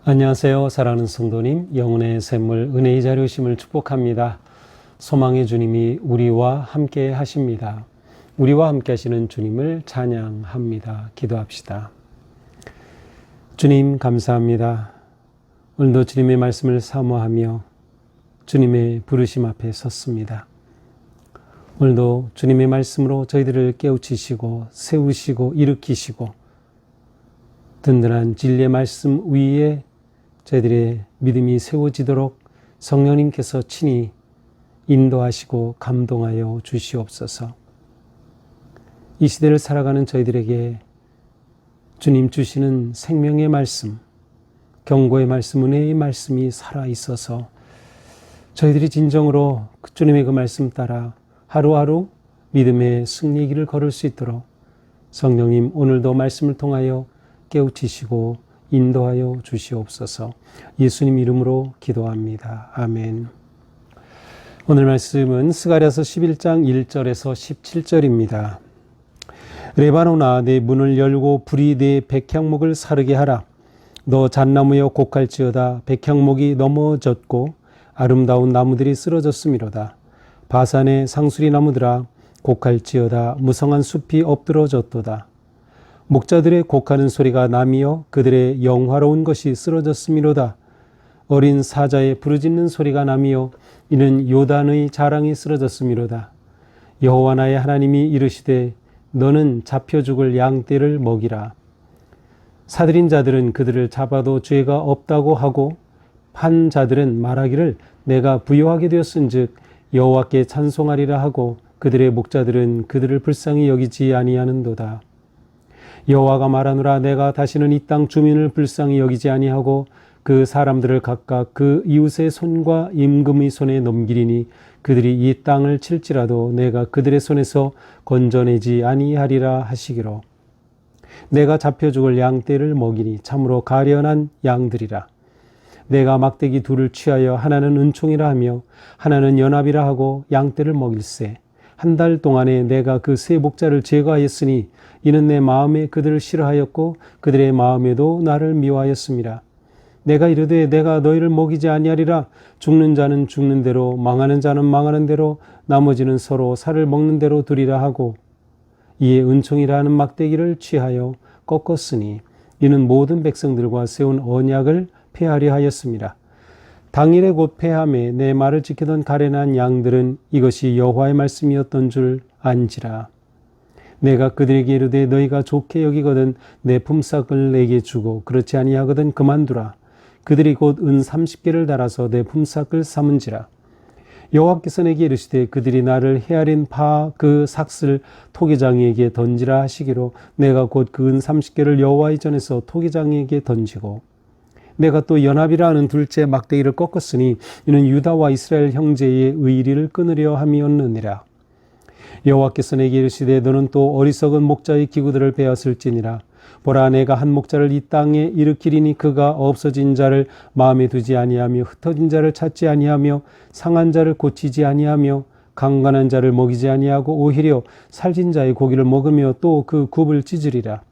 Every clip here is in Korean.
안녕하세요. 사랑하는 성도님, 영혼의 샘물 은혜의 자료심을 축복합니다. 소망의 주님이 우리와 함께 하십니다. 우리와 함께 하시는 주님을 찬양합니다. 기도합시다. 주님 감사합니다. 오늘도 주님의 말씀을 사모하며 주님의 부르심 앞에 섰습니다. 오늘도 주님의 말씀으로 저희들을 깨우치시고 세우시고 일으키시고 든든한 진리의 말씀 위에 저희들의 믿음이 세워지도록 성령님께서 친히 인도하시고 감동하여 주시옵소서. 이 시대를 살아가는 저희들에게 주님 주시는 생명의 말씀, 경고의 말씀, 은혜의 말씀이 살아있어서 저희들이 진정으로 주님의 그 말씀 따라 하루하루 믿음의 승리의 길을 걸을 수 있도록 성령님 오늘도 말씀을 통하여 깨우치시고 인도하여 주시옵소서. 예수님 이름으로 기도합니다. 아멘. 오늘 말씀은 스가랴서 11장 1절에서 17절입니다. 레바논아 내 문을 열고 불이 내 백향목을 사르게 하라. 너 잣나무여 곡할지어다. 백향목이 넘어졌고 아름다운 나무들이 쓰러졌음이로다. 바산의 상수리 나무들아 곡할지어다. 무성한 숲이 엎드러졌도다. 목자들의 곡하는 소리가 나미어 그들의 영화로운 것이 쓰러졌음이로다. 어린 사자의 부르짖는 소리가 나미어 이는 요단의 자랑이 쓰러졌음이로다. 여호와 나의 하나님이 이르시되 너는 잡혀 죽을 양떼를 먹이라. 사들인 자들은 그들을 잡아도 죄가 없다고 하고 판 자들은 말하기를 내가 부요하게 되었은즉 여호와께 찬송하리라 하고 그들의 목자들은 그들을 불쌍히 여기지 아니하는도다. 여호와가 말하노라. 내가 다시는 이 땅 주민을 불쌍히 여기지 아니하고 그 사람들을 각각 그 이웃의 손과 임금의 손에 넘기리니 그들이 이 땅을 칠지라도 내가 그들의 손에서 건져내지 아니하리라 하시기로. 내가 잡혀 죽을 양떼를 먹이니 참으로 가련한 양들이라. 내가 막대기 둘을 취하여 하나는 은총이라 하며 하나는 연합이라 하고 양떼를 먹일세. 한 달 동안에 내가 그 세 목자를 제거하였으니 이는 내 마음에 그들을 싫어하였고 그들의 마음에도 나를 미워하였습니다. 내가 이르되 내가 너희를 먹이지 아니하리라. 죽는 자는 죽는 대로 망하는 자는 망하는 대로 나머지는 서로 살을 먹는 대로 두리라 하고 이에 은총이라 하는 막대기를 취하여 꺾었으니 이는 모든 백성들과 세운 언약을 폐하려 하였습니다. 당일에 곧 폐함에 내 말을 지키던 가련한 양들은 이것이 여호와의 말씀이었던 줄 안지라. 내가 그들에게 이르되 너희가 좋게 여기거든 내 품삯을 내게 주고 그렇지 아니하거든 그만두라. 그들이 곧 은 30개를 달아서 내 품삯을 삼은지라. 여호와께서 내게 이르시되 그들이 나를 헤아린 바 그 삭슬 토기장이에게 던지라 하시기로 내가 곧 그 은 30개를 여호와의 전에서 토기장이에게 던지고 내가 또 연합이라 하는 둘째 막대기를 꺾었으니 이는 유다와 이스라엘 형제의 의리를 끊으려 함이었느니라. 여호와께서 내게 이르시되 너는 또 어리석은 목자의 기구들을 베었을지니라. 보라 내가 한 목자를 이 땅에 일으키리니 그가 없어진 자를 마음에 두지 아니하며 흩어진 자를 찾지 아니하며 상한 자를 고치지 아니하며 강간한 자를 먹이지 아니하고 오히려 살진 자의 고기를 먹으며 또 그 굽을 찢으리라.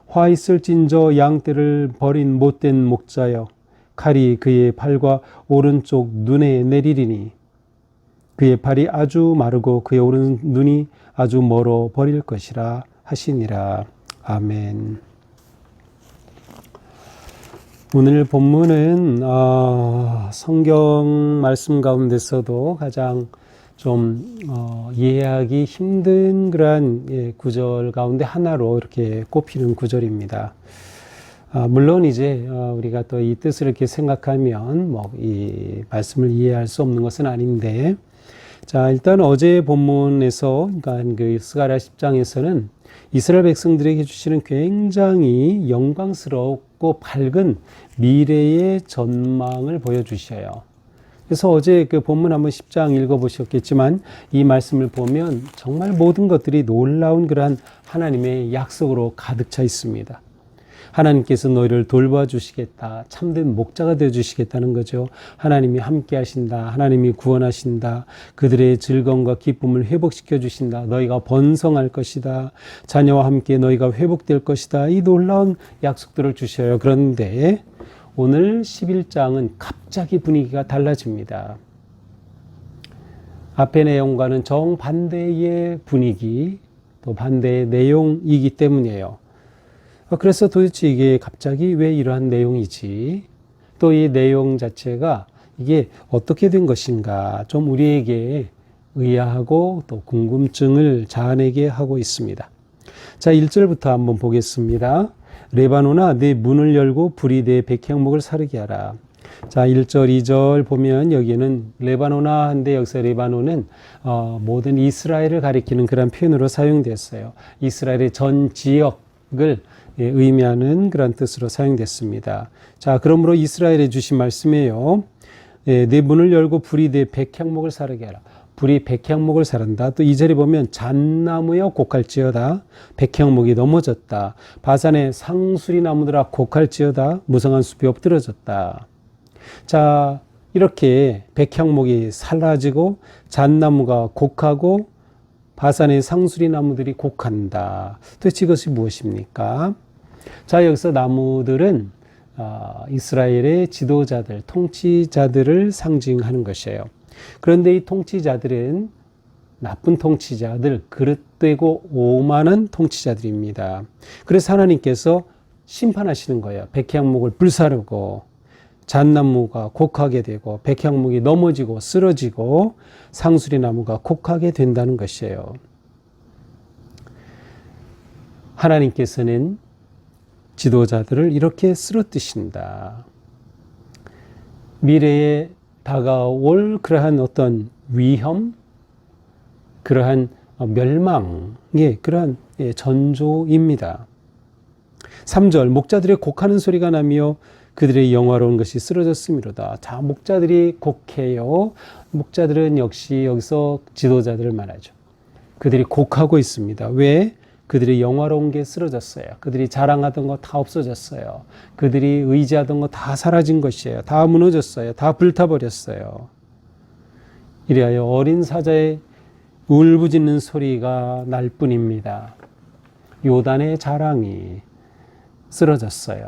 화 있을진저 양떼를 버린 못된 목자여 칼이 그의 팔과 오른쪽 눈에 내리리니 그의 팔이 아주 마르고 그의 오른 눈이 아주 멀어 버릴 것이라 하시니라. 아멘. 오늘 본문은 성경 말씀 가운데서도 가장 좀 이해하기 힘든 그러한 구절 가운데 하나로 이렇게 꼽히는 구절입니다. 물론 이제 우리가 또 이 뜻을 이렇게 생각하면 이 말씀을 이해할 수 없는 것은 아닌데, 자 일단 어제 본문에서 그러니까 그 스가랴 10장에서는 이스라엘 백성들에게 주시는 굉장히 영광스럽고 밝은 미래의 전망을 보여주셔요. 그래서 어제 그 본문 한번 10장 읽어보셨겠지만 이 말씀을 보면 정말 모든 것들이 놀라운 그러한 하나님의 약속으로 가득 차 있습니다. 하나님께서 너희를 돌봐주시겠다. 참된 목자가 되어주시겠다는 거죠. 하나님이 함께 하신다. 하나님이 구원하신다. 그들의 즐거움과 기쁨을 회복시켜 주신다. 너희가 번성할 것이다. 자녀와 함께 너희가 회복될 것이다. 이 놀라운 약속들을 주셔요. 그런데 오늘 11장은 갑자기 분위기가 달라집니다. 앞의 내용과는 정반대의 분위기, 또 반대의 내용이기 때문이에요. 그래서 도대체 이게 갑자기 왜 이러한 내용이지? 또 이 내용 자체가 이게 어떻게 된 것인가? 좀 우리에게 의아하고 또 궁금증을 자아내게 하고 있습니다. 자, 1절부터 한번 보겠습니다. 레바논아, 내 문을 열고 불이 내 백향목을 사르게 하라. 자, 1절, 2절 보면 여기는 레바논아 한데 여기서 레바논은 모든 이스라엘을 가리키는 그런 표현으로 사용됐어요. 이스라엘의 전 지역을 의미하는 그런 뜻으로 사용됐습니다. 자, 그러므로 이스라엘에 주신 말씀이에요. 내 문을 열고 불이 내 백향목을 사르게 하라. 불이 백향목을 사른다. 또 2절에 보면 잣나무여 곡할지어다. 백향목이 넘어졌다. 바산의 상수리 나무들아 곡할지어다. 무성한 숲이 엎드러졌다. 자, 이렇게 백향목이 사라지고 잣나무가 곡하고 바산의 상수리 나무들이 곡한다. 도대체 이것이 무엇입니까? 자, 여기서 나무들은 이스라엘의 지도자들, 통치자들을 상징하는 것이에요. 그런데 이 통치자들은 나쁜 통치자들, 그릇되고 오만한 통치자들입니다. 그래서 하나님께서 심판하시는 거예요. 백향목을 불사르고 잣나무가 곡하게 되고 백향목이 넘어지고 쓰러지고 상수리 나무가 곡하게 된다는 것이에요. 하나님께서는 지도자들을 이렇게 쓰러뜨신다. 미래에 다가올 그러한 어떤 위험, 그러한 멸망의 그러한 전조입니다. 3절, 목자들의 곡하는 소리가 나며 그들의 영화로운 것이 쓰러졌음이로다. 자, 목자들이 곡해요. 목자들은 역시 여기서 지도자들을 말하죠. 그들이 곡하고 있습니다. 왜? 그들의 영화로운 게 쓰러졌어요. 그들이 자랑하던 거 다 없어졌어요. 그들이 의지하던 거 다 사라진 것이에요. 다 무너졌어요. 다 불타버렸어요. 이래하여 어린 사자의 울부짖는 소리가 날 뿐입니다. 요단의 자랑이 쓰러졌어요.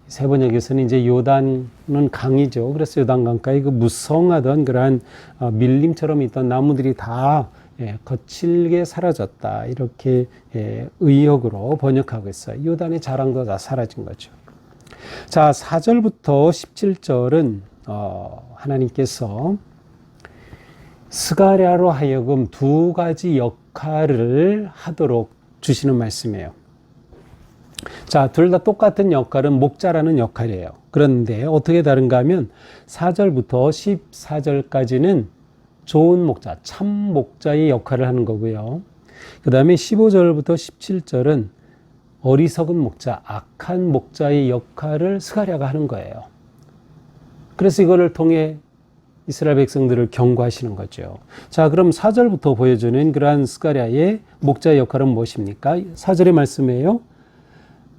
세번역에서는 이제 요단은 강이죠. 그래서 요단강가에 그 무성하던 그러한 밀림처럼 있던 나무들이 다 거칠게 사라졌다. 이렇게 의역으로 번역하고 있어요. 요단의 자랑도 다 사라진 거죠. 자, 4절부터 17절은 하나님께서 스가랴로 하여금 두 가지 역할을 하도록 주시는 말씀이에요. 자, 둘 다 똑같은 역할은 목자라는 역할이에요. 그런데 어떻게 다른가 하면 4절부터 14절까지는 좋은 목자, 참 목자의 역할을 하는 거고요. 그 다음에 15절부터 17절은 어리석은 목자, 악한 목자의 역할을 스가랴가 하는 거예요. 그래서 이거를 통해 이스라엘 백성들을 경고하시는 거죠. 자, 그럼 4절부터 보여주는 그러한 스가랴의 목자의 역할은 무엇입니까? 4절의 말씀이에요.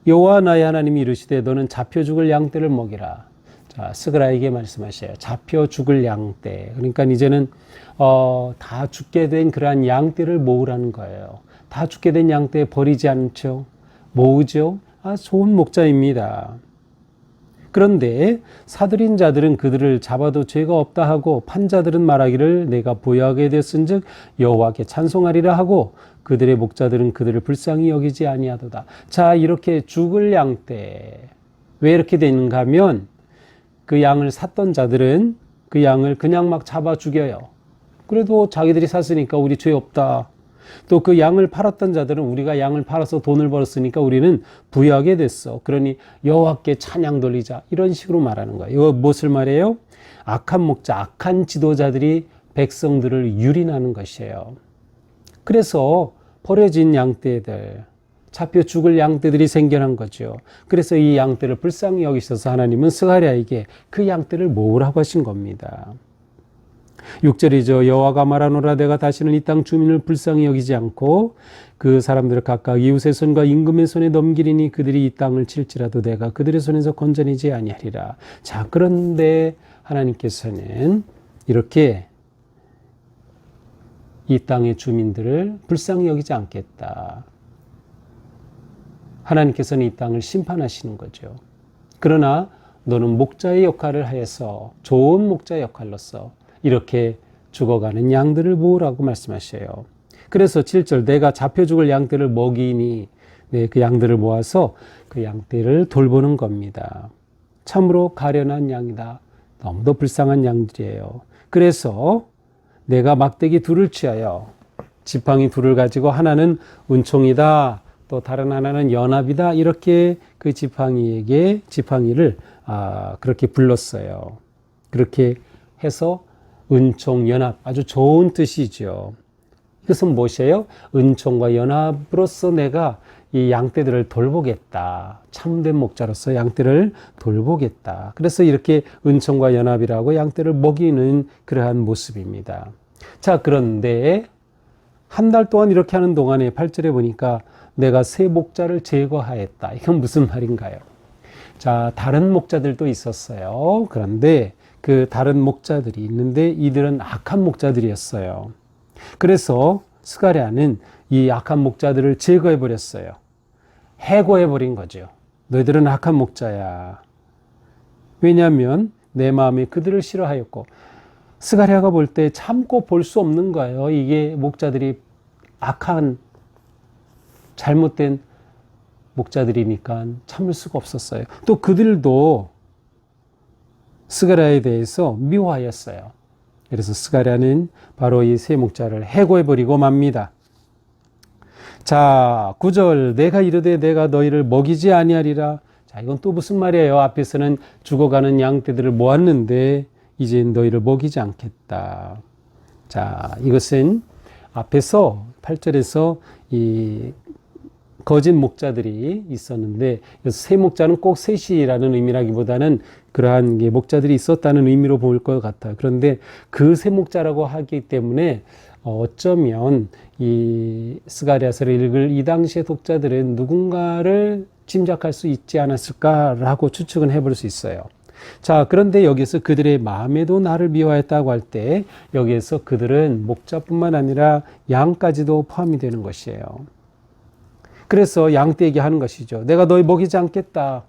여호와 나의 하나님이 이르시되 너는 잡혀 죽을 양떼를 먹이라. 자, 스가랴에게 말씀하셔요. 잡혀 죽을 양떼. 그러니까 이제는 다 죽게 된 그러한 양떼를 모으라는 거예요. 다 죽게 된 양떼 버리지 않죠. 모으죠. 좋은 목자입니다. 그런데 사들인 자들은 그들을 잡아도 죄가 없다 하고 판자들은 말하기를 내가 보유하게 되었은즉 여호와께 찬송하리라 하고 그들의 목자들은 그들을 불쌍히 여기지 아니하도다. 자, 이렇게 죽을 양떼. 왜 이렇게 되는가 하면 그 양을 샀던 자들은 그 양을 그냥 막 잡아 죽여요. 그래도 자기들이 샀으니까 우리 죄 없다. 또 그 양을 팔았던 자들은 우리가 양을 팔아서 돈을 벌었으니까 우리는 부유하게 됐어. 그러니 여호와께 찬양 돌리자. 이런 식으로 말하는 거예요. 이거 무엇을 말해요? 악한 목자, 악한 지도자들이 백성들을 유린하는 것이에요. 그래서 버려진 양떼들, 잡혀 죽을 양떼들이 생겨난 거죠. 그래서 이 양떼를 불쌍히 여기셔서 하나님은 스가랴에게 그 양떼를 모으라고 하신 겁니다. 6절이죠. 여호와가 말하노라 내가 다시는 이 땅 주민을 불쌍히 여기지 않고 그 사람들을 각각 이웃의 손과 임금의 손에 넘기리니 그들이 이 땅을 칠지라도 내가 그들의 손에서 건져내지 아니하리라. 자, 그런데 하나님께서는 이렇게 이 땅의 주민들을 불쌍히 여기지 않겠다. 하나님께서는 이 땅을 심판하시는 거죠. 그러나 너는 목자의 역할을 하여서 좋은 목자의 역할로서 이렇게 죽어가는 양들을 모으라고 말씀하셔요. 그래서 7절 내가 잡혀 죽을 양떼를 먹이니 그 양들을 모아서 그 양떼를 돌보는 겁니다. 참으로 가련한 양이다. 너무도 불쌍한 양들이에요. 그래서 내가 막대기 둘을 취하여 지팡이 둘을 가지고 하나는 은총이다. 또 다른 하나는 연합이다. 이렇게 그 지팡이를 그렇게 불렀어요. 그렇게 해서 은총, 연합 아주 좋은 뜻이죠. 이것은 무엇이에요? 은총과 연합으로서 내가 이 양떼들을 돌보겠다. 참된 목자로서 양떼를 돌보겠다. 그래서 이렇게 은총과 연합이라고 양떼를 먹이는 그러한 모습입니다. 자, 그런데 한 달 동안 이렇게 하는 동안에 8절에 보니까 내가 새 목자를 제거하였다. 이건 무슨 말인가요? 자, 다른 목자들도 있었어요. 그런데 그 다른 목자들이 있는데 이들은 악한 목자들이었어요. 그래서 스가랴는 이 악한 목자들을 제거해 버렸어요. 해고해 버린 거죠. 너희들은 악한 목자야. 왜냐하면 내 마음이 그들을 싫어하였고 스가랴가 볼 때 참고 볼 수 없는 거예요. 이게 목자들이 악한 잘못된 목자들이니까 참을 수가 없었어요. 또 그들도 스가랴에 대해서 미워하였어요. 그래서 스가랴는 바로 이 세 목자를 해고해버리고 맙니다. 자, 9절 내가 이르되 내가 너희를 먹이지 아니하리라. 자, 이건 또 무슨 말이에요? 앞에서는 죽어가는 양떼들을 모았는데 이제 너희를 먹이지 않겠다. 자, 이것은 앞에서 8절에서 이 거짓 목자들이 있었는데 새 목자는 꼭 셋이라는 의미라기보다는 그러한 목자들이 있었다는 의미로 보일 것 같아요. 그런데 그 새 목자라고 하기 때문에 어쩌면 이 스가랴서를 읽을 이 당시의 독자들은 누군가를 짐작할 수 있지 않았을까라고 추측은 해볼 수 있어요. 자, 그런데 여기서 그들의 마음에도 나를 미워했다고 할 때 여기에서 그들은 목자뿐만 아니라 양까지도 포함이 되는 것이에요. 그래서 양떼에게 하는 것이죠. 내가 너희 먹이지 않겠다.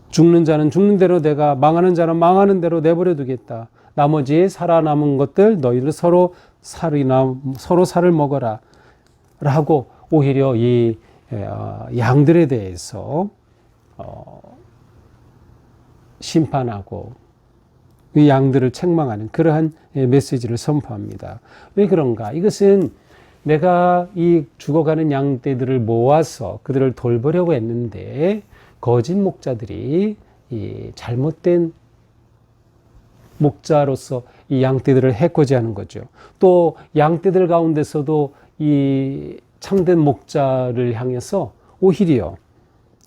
죽는 자는 죽는 대로 내가, 망하는 자는 망하는 대로 내버려 두겠다. 나머지 살아남은 것들 너희들 서로 살을 먹어라. 라고 오히려 이 양들에 대해서 심판하고 이 양들을 책망하는 그러한 메시지를 선포합니다. 왜 그런가? 이것은 내가 이 죽어가는 양떼들을 모아서 그들을 돌보려고 했는데 거짓 목자들이 이 잘못된 목자로서 이 양떼들을 해코지하는 거죠. 또 양떼들 가운데서도 이 참된 목자를 향해서 오히려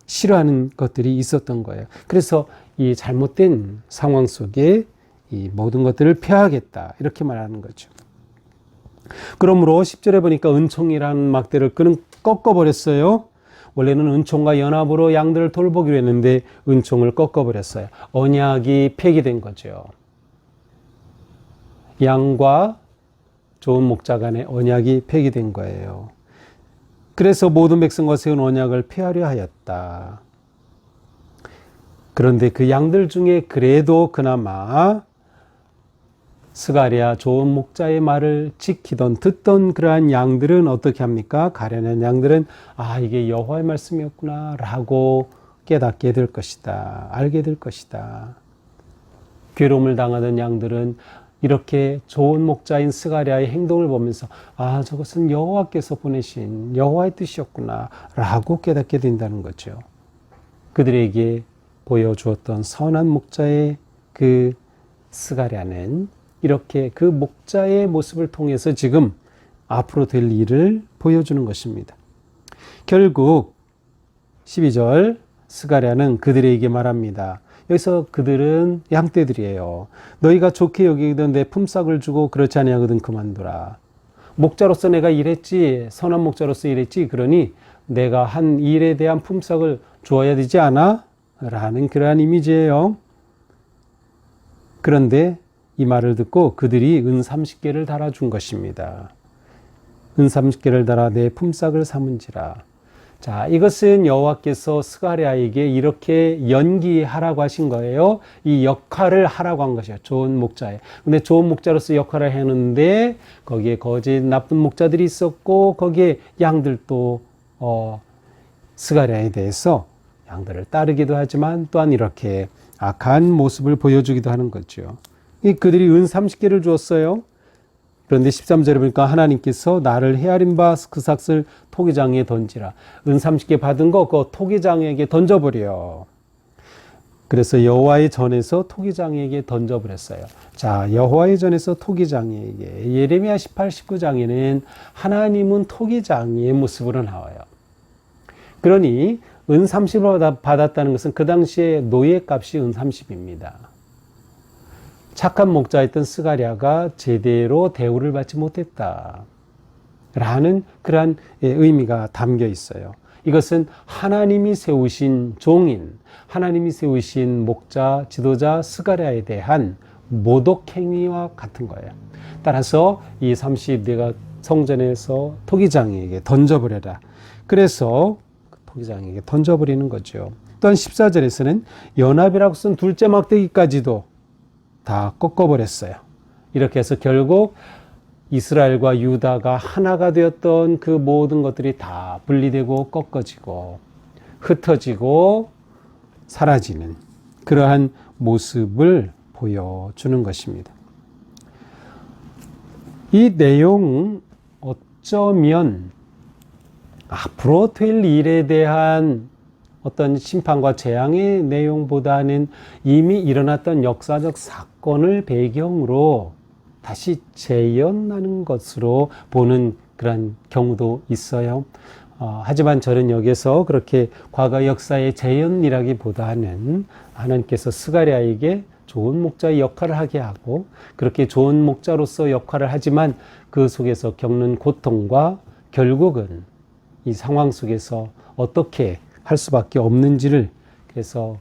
싫어하는 것들이 있었던 거예요. 그래서 이 잘못된 상황 속에 이 모든 것들을 폐하겠다 이렇게 말하는 거죠. 그러므로 10절에 보니까 은총이라는 막대를 그는 꺾어버렸어요. 원래는 은총과 연합으로 양들을 돌보기로 했는데 은총을 꺾어버렸어요. 언약이 폐기된 거죠. 양과 좋은 목자 간의 언약이 폐기된 거예요. 그래서 모든 백성과 세운 언약을 폐하려 하였다. 그런데 그 양들 중에 그래도 그나마 스가랴 좋은 목자의 말을 듣던 그러한 양들은 어떻게 합니까? 가련한 양들은 이게 여호와의 말씀이었구나 라고 깨닫게 될 것이다. 알게 될 것이다. 괴로움을 당하던 양들은 이렇게 좋은 목자인 스가랴의 행동을 보면서 저것은 여호와께서 보내신 여호와의 뜻이었구나 라고 깨닫게 된다는 거죠. 그들에게 보여주었던 선한 목자의 그 스가랴는 이렇게 그 목자의 모습을 통해서 지금 앞으로 될 일을 보여주는 것입니다. 결국 12절 스가랴는 그들에게 말합니다. 여기서 그들은 양떼들이에요. 너희가 좋게 여기거든 내 품삯을 주고 그렇지 아니하거든 그만두라. 목자로서 내가 일했지, 선한 목자로서 일했지, 그러니 내가 한 일에 대한 품삯을 주어야 되지 않아? 라는 그러한 이미지예요. 그런데 이 말을 듣고 그들이 은 30개를 달아준 것입니다. 은 30개를 달아 내 품삯을 삼은지라. 자, 이것은 여호와께서 스가랴에게 이렇게 연기하라고 하신 거예요. 이 역할을 하라고 한 것이에요. 좋은 목자에. 근데 좋은 목자로서 역할을 했는데 거기에 거짓 나쁜 목자들이 있었고 거기에 양들도 스가랴에 대해서 양들을 따르기도 하지만 또한 이렇게 악한 모습을 보여주기도 하는 거죠. 그들이 은 30개를 주었어요. 그런데 13절에 보니까 하나님께서 나를 헤아린 바 그 삭을 토기장에 던지라. 은 30개 받은 거 그 토기장에게 던져버려. 그래서 여호와의 전에서 토기장에게 던져버렸어요. 자, 여호와의 전에서 토기장에게. 예레미야 18, 19장에는 하나님은 토기장의 모습으로 나와요. 그러니 은 30을 받았다는 것은 그 당시에 노예값이 은 30입니다. 착한 목자였던 스가랴가 제대로 대우를 받지 못했다 라는 그러한 의미가 담겨 있어요. 이것은 하나님이 세우신 종인, 하나님이 세우신 목자, 지도자 스가랴에 대한 모독행위와 같은 거예요. 따라서 이 30 내가 성전에서 토기장에게 던져버려라. 그래서 토기장에게 던져버리는 거죠. 또한 14절에서는 연합이라고 쓴 둘째 막대기까지도 다 꺾어버렸어요. 이렇게 해서 결국 이스라엘과 유다가 하나가 되었던 그 모든 것들이 다 분리되고 꺾어지고 흩어지고 사라지는 그러한 모습을 보여주는 것입니다. 이 내용 어쩌면 앞으로 될 일에 대한 어떤 심판과 재앙의 내용보다는 이미 일어났던 역사적 사건을 배경으로 다시 재현하는 것으로 보는 그런 경우도 있어요. 하지만 저는 여기서 그렇게 과거 역사의 재현이라기보다는 하나님께서 스가랴에게 좋은 목자의 역할을 하게 하고 그렇게 좋은 목자로서 역할을 하지만 그 속에서 겪는 고통과 결국은 이 상황 속에서 어떻게 할 수밖에 없는지를 그래서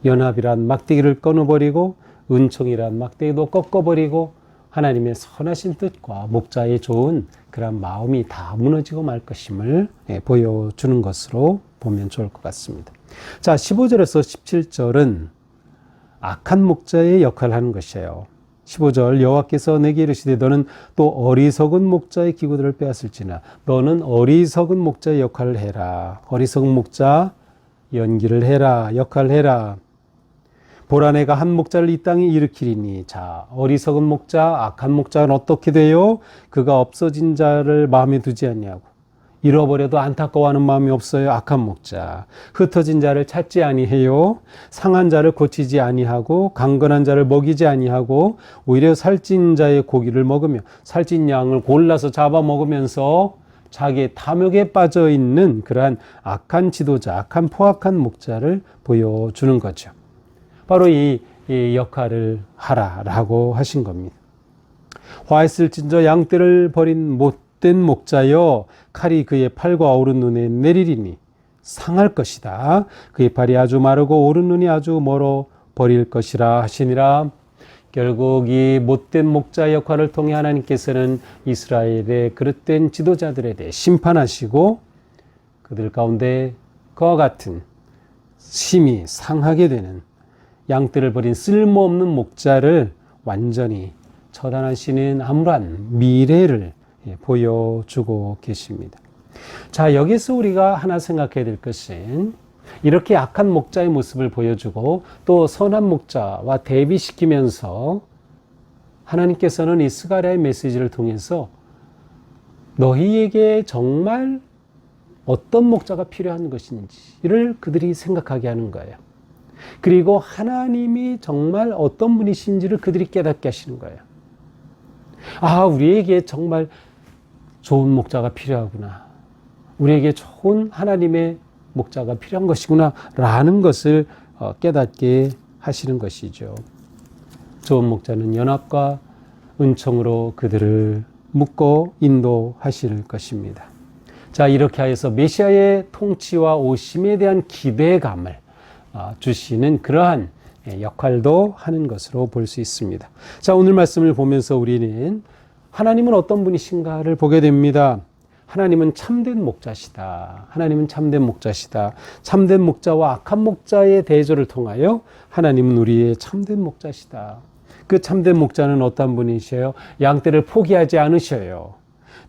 연합이란 막대기를 끊어버리고 은총이란 막대기도 꺾어버리고 하나님의 선하신 뜻과 목자의 좋은 그런 마음이 다 무너지고 말 것임을 보여주는 것으로 보면 좋을 것 같습니다. 자, 15절에서 17절은 악한 목자의 역할을 하는 것이에요. 15절 여호와께서 내게 이르시되 너는 또 어리석은 목자의 기구들을 빼앗을지나 너는 어리석은 목자의 역할을 해라. 어리석은 목자 연기를 해라. 역할을 해라. 보라 내가 한 목자를 이 땅에 일으키리니. 자, 어리석은 목자, 악한 목자는 어떻게 돼요? 그가 없어진 자를 마음에 두지 않냐고. 잃어버려도 안타까워하는 마음이 없어요. 악한 목자. 흩어진 자를 찾지 아니해요. 상한 자를 고치지 아니하고 강건한 자를 먹이지 아니하고 오히려 살찐 자의 고기를 먹으며 살찐 양을 골라서 잡아 먹으면서 자기의 탐욕에 빠져 있는 그러한 악한 지도자, 악한 포악한 목자를 보여주는 거죠. 바로 이 역할을 하라라고 하신 겁니다. 화했을진저 양떼를 버린 못된 목자여 칼이 그의 팔과 오른 눈에 내리리니 상할 것이다. 그의 팔이 아주 마르고 오른 눈이 아주 멀어 버릴 것이라 하시니라. 결국 이 못된 목자 역할을 통해 하나님께서는 이스라엘의 그릇된 지도자들에 대해 심판하시고 그들 가운데 그와 같은 심히 상하게 되는 양떼를 버린 쓸모없는 목자를 완전히 처단하시는 암울한 미래를 보여주고 계십니다. 자, 여기서 우리가 하나 생각해야 될 것은 이렇게 악한 목자의 모습을 보여주고 또 선한 목자와 대비시키면서 하나님께서는 이 스가랴의 메시지를 통해서 너희에게 정말 어떤 목자가 필요한 것인지를 그들이 생각하게 하는 거예요. 그리고 하나님이 정말 어떤 분이신지를 그들이 깨닫게 하시는 거예요. 아, 우리에게 정말 좋은 목자가 필요하구나. 우리에게 좋은 하나님의 목자가 필요한 것이구나 라는 것을 깨닫게 하시는 것이죠. 좋은 목자는 연합과 은총으로 그들을 묶고 인도하실 것입니다. 자, 이렇게 하여서 메시아의 통치와 오심에 대한 기대감을 주시는 그러한 역할도 하는 것으로 볼 수 있습니다. 자, 오늘 말씀을 보면서 우리는 하나님은 어떤 분이신가를 보게 됩니다. 하나님은 참된 목자시다. 하나님은 참된 목자시다. 참된 목자와 악한 목자의 대조를 통하여 하나님은 우리의 참된 목자시다. 그 참된 목자는 어떤 분이셔요? 양떼를 포기하지 않으셔요.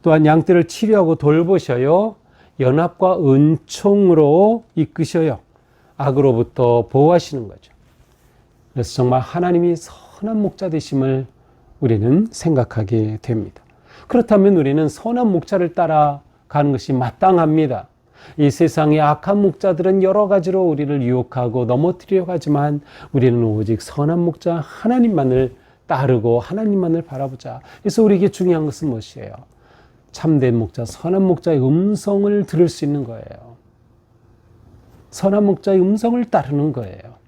또한 양떼를 치료하고 돌보셔요. 연합과 은총으로 이끄셔요. 악으로부터 보호하시는 거죠. 그래서 정말 하나님이 선한 목자 되심을 우리는 생각하게 됩니다. 그렇다면 우리는 선한 목자를 따라가는 것이 마땅합니다. 이 세상의 악한 목자들은 여러 가지로 우리를 유혹하고 넘어뜨리려고 하지만 우리는 오직 선한 목자 하나님만을 따르고 하나님만을 바라보자. 그래서 우리에게 중요한 것은 무엇이에요? 참된 목자, 선한 목자의 음성을 들을 수 있는 거예요. 선한 목자의 음성을 따르는 거예요.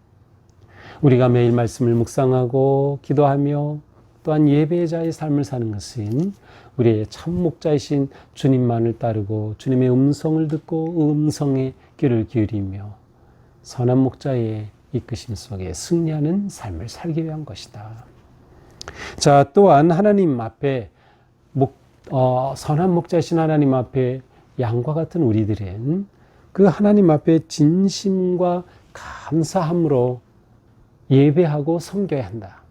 우리가 매일 말씀을 묵상하고 기도하며 또한 예배자의 삶을 사는 것은 우리의 참 목자이신 주님만을 따르고 주님의 음성을 듣고 음성에 귀를 기울이며 선한 목자의 이끄심 속에 승리하는 삶을 살기 위한 것이다. 자, 또한 하나님 앞에 선한 목자이신 하나님 앞에 양과 같은 우리들은 그 하나님 앞에 진심과 감사함으로 예배하고 섬겨야 한다.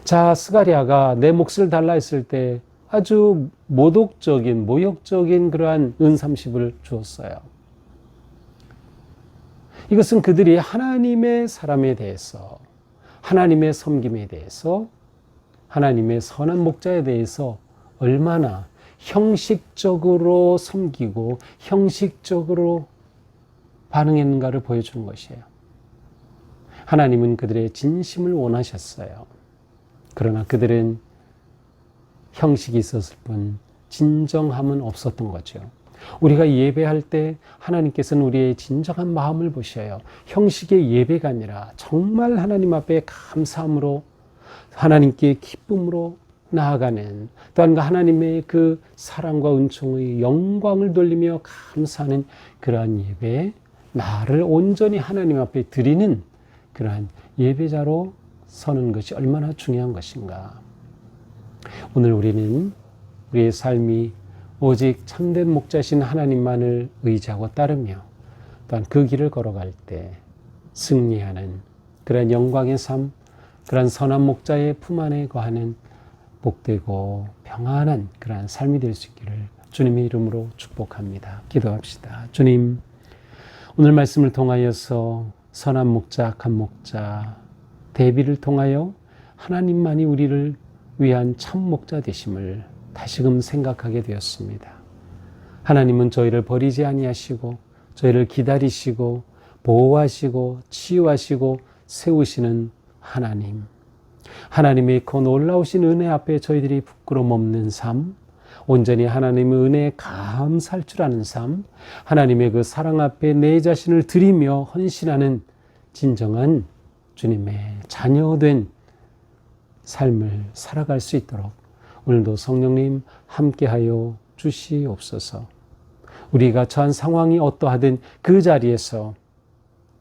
자, 스가랴가 내 몫을 달라 했을 때 아주 모독적인, 모욕적인 그러한 은삼십을 주었어요. 이것은 그들이 하나님의 사람에 대해서, 하나님의 섬김에 대해서, 하나님의 선한 목자에 대해서 얼마나 형식적으로 섬기고 형식적으로 반응했는가를 보여주는 것이에요. 하나님은 그들의 진심을 원하셨어요. 그러나 그들은 형식이 있었을 뿐 진정함은 없었던 거죠. 우리가 예배할 때 하나님께서는 우리의 진정한 마음을 보셔요. 형식의 예배가 아니라 정말 하나님 앞에 감사함으로 하나님께 기쁨으로 나아가는, 또한 하나님의 그 사랑과 은총의 영광을 돌리며 감사하는 그러한 예배, 나를 온전히 하나님 앞에 드리는 그러한 예배자로 서는 것이 얼마나 중요한 것인가. 오늘 우리는 우리의 삶이 오직 참된 목자신 하나님만을 의지하고 따르며 또한 그 길을 걸어갈 때 승리하는 그런 영광의 삶, 그런 선한 목자의 품 안에 거하는 복되고 평안한 그러한 삶이 될 수 있기를 주님의 이름으로 축복합니다. 기도합시다. 주님, 오늘 말씀을 통하여서 선한 목자, 악한 목자 대비를 통하여 하나님만이 우리를 위한 참 목자 되심을 다시금 생각하게 되었습니다. 하나님은 저희를 버리지 아니하시고 저희를 기다리시고 보호하시고 치유하시고 세우시는 하나님. 하나님의 그 놀라우신 은혜 앞에 저희들이 부끄러움 없는 삶, 온전히 하나님의 은혜에 감사할 줄 아는 삶, 하나님의 그 사랑 앞에 내 자신을 드리며 헌신하는 진정한 주님의 자녀된 삶을 살아갈 수 있도록 오늘도 성령님 함께하여 주시옵소서. 우리가 처한 상황이 어떠하든 그 자리에서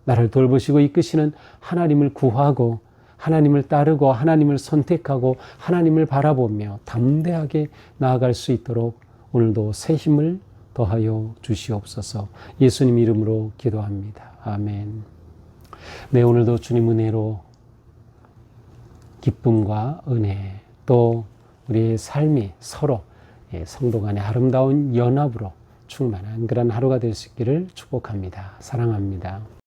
나를 돌보시고 이끄시는 하나님을 구하고 하나님을 따르고 하나님을 선택하고 하나님을 바라보며 담대하게 나아갈 수 있도록 오늘도 새 힘을 더하여 주시옵소서. 예수님 이름으로 기도합니다. 아멘. 네, 오늘도 주님 은혜로 기쁨과 은혜, 또 우리의 삶이 서로 성도 간의 아름다운 연합으로 충만한 그런 하루가 될 수 있기를 축복합니다. 사랑합니다.